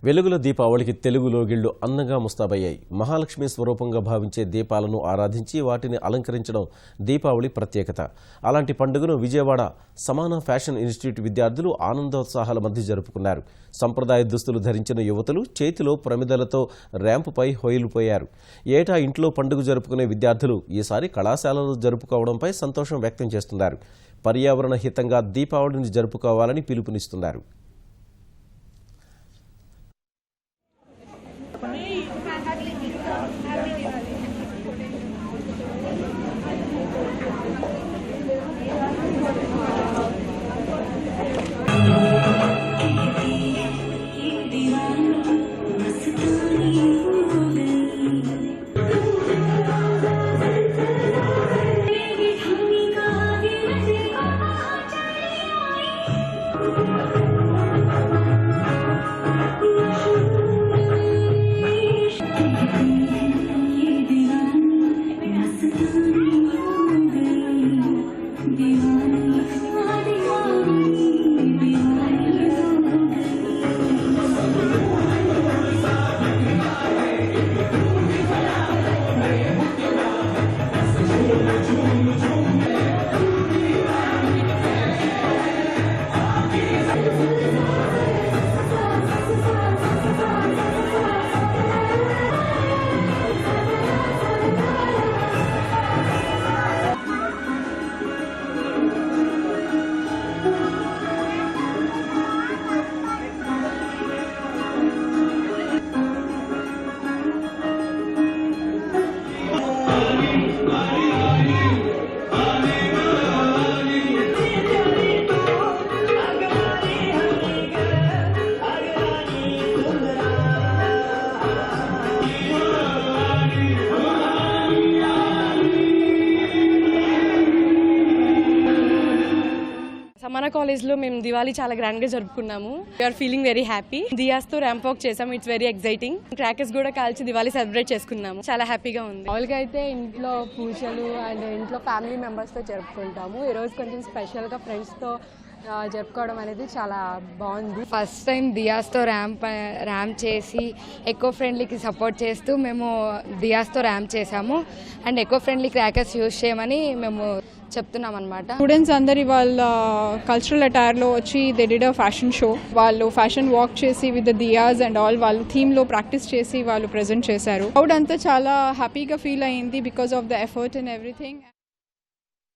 వెలుగుల దీపావళికి తెలుగు లోగిళ్లు అందంగా ముస్తాబయ్యాయి. మహాలక్ష్మి స్వరూపంగా భావించే దీపాలను ఆరాధించి వాటిని అలంకరించడం దీపావళి ప్రత్యేకత. అలాంటి పండుగను విజయవాడ సమాన ఫ్యాషన్ ఇన్స్టిట్యూట్ విద్యార్థులు ఆనందోత్సాహాల మధ్య జరుపుకున్నారు. సంప్రదాయ దుస్తులు ధరించిన యువతులు చేతిలో ప్రమిదలతో ర్యాంపుపై హొయిలుపోయారు. ఏటా ఇంట్లో పండుగ జరుపుకునే విద్యార్థులు ఈసారి కళాశాలలో జరుపుకోవడంపై సంతోషం వ్యక్తం చేస్తున్నారు. పర్యావరణ హితంగా దీపావళిని జరుపుకోవాలని పిలుపునిస్తున్నారు. మన కాలేజ్లో మేము దివాళీ చాలా గ్రాండ్గా జరుపుకున్నాము. We are feeling very happy. దియాస్తో ర్యాంప్ వాక్ చేసాము. It's very exciting. క్రాకర్స్ కూడా కాల్చి దివాళీ సెలబ్రేట్ చేసుకున్నాము. చాలా హ్యాపీగా ఉంది. మామూలుగా అయితే ఇంట్లో పూజలు అండ్ ఇంట్లో ఫ్యామిలీ మెంబర్స్తో జరుపుకుంటాము. ఈరోజు కొంచెం స్పెషల్గా ఫ్రెండ్స్తో జరుపుకోవడం అనేది చాలా బాగుంది. ఫస్ట్ టైం దియాస్తో ర్యాంప్ చేసి ఎకో ఫ్రెండ్లీకి సపోర్ట్ చేస్తూ మేము దియాస్తో ర్యాంప్ చేసాము. And eco friendly crackers use చేయమని మేము చెప్తున్నాం అనమాట. స్టూడెంట్స్ అందరి వాళ్ళ కల్చరల్ అటైర్లో వచ్చి they did a fashion show. వాళ్ళు ఫ్యాషన్ వాక్ చేసి with the diyas and all వాళ్ళు థీమ్లో ప్రాక్టీస్ చేసి వాళ్ళు ప్రెజెంట్ చేశారు. క్రౌడ్ అంతా చాలా హ్యాపీగా ఫీల్ అయ్యింది because of the effort and everything.